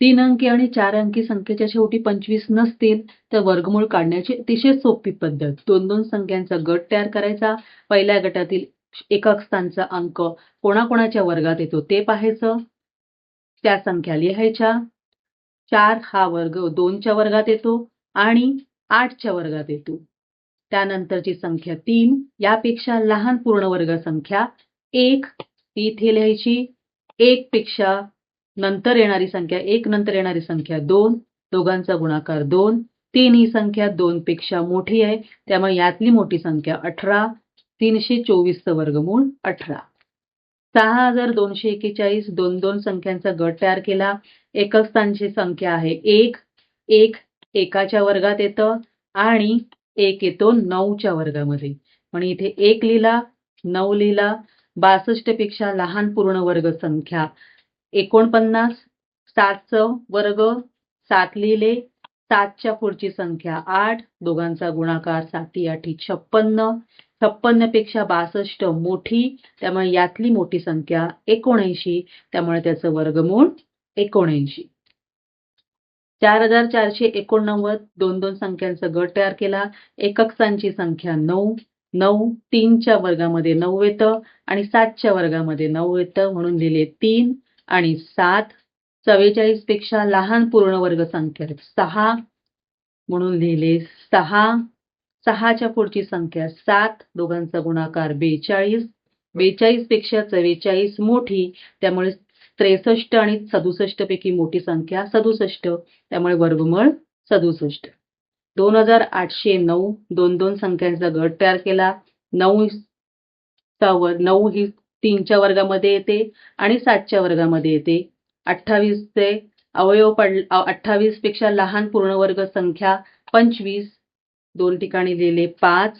3 अंकी आणि 4 अंकी संख्येच्या शेवटी 25 नसतील तर वर्गमूळ काढण्याची अतिशय सोपी पद्धत. 2-2 संख्यांचा गट तयार करायचा. पहिल्या गटातील एकक स्थानचा अंक कोणाकोणाच्या वर्गात येतो ते पाहायचं. त्या संख्या लिहायच्या. 4 हा वर्ग 2च्या वर्गात येतो आणि 8च्या वर्गात येतो. त्यानंतरची संख्या 3 यापेक्षा लहान पूर्णवर्ग संख्या 1 ती इथे लिहायची. 1 पेक्षा नंतर येणारी संख्या 1 नंतर येणारी संख्या 2 दोघांचा गुणाकार 2. 3 ही संख्या 2 पेक्षा मोठी आहे त्यामुळे यातली मोठी संख्या 18. 324 चं वर्गमूळ 18. 6241 2-2 संख्यांचा गट तयार केला. एकक स्थानची संख्या आहे 1. 1 एकाच्या वर्गात येतं आणि 1 येतो 9च्या वर्गामध्ये. म्हणून इथे 1 लिहिला, 9 लिहिला. 62 पेक्षा लहान पूर्णवर्ग संख्या 49. 7चं वर्ग 7 लिहिले. 7च्या पुढची संख्या 8 दोघांचा गुणाकार 7-8 56. 56 पेक्षा 62 मोठी त्यामुळे यातली मोठी संख्या 79 त्यामुळे त्याचं वर्गमूळ 79. 4489 2-2 संख्यांचा गट तयार केला. एकक स्थानची संख्या 9. 9 3च्या वर्गामध्ये 9 येतं आणि 7च्या वर्गामध्ये 9 येतं म्हणून लिहिले 3 आणि 7. 44 पेक्षा लहान पूर्णवर्ग संख्या 6 म्हणून लिहिले 6. 6च्या पुढची संख्या 7 दोघांचा गुणाकार 42. 42 पेक्षा 44 मोठी त्यामुळे 63 आणि 67 पैकी मोठी संख्या 67 त्यामुळे वर्गमूळ 67. 2809 2-2 संख्यांचा गट तयार केला. 9 ही 3च्या वर्गामध्ये येते आणि 7च्या वर्गामध्ये येते. 28चे अवयव 28 पेक्षा लहान पूर्णवर्ग संख्या 25 दोन ठिकाणी लिहिले 5.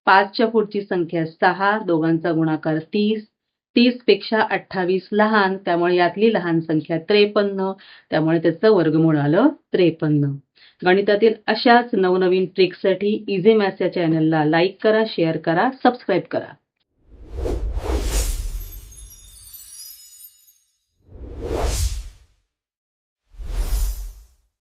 5च्या पुढची संख्या 6 दोघांचा गुणाकार 30. 30 पेक्षा 28 लहान त्यामुळे यातली लहान संख्या 53 त्यामुळे त्याचं वर्गमूळ आलं 53. गणितातील अशाच नवनवीन ट्रिक्ससाठी इझी मॅथ्स या चॅनलला लाईक करा, शेअर करा, सबस्क्राईब करा.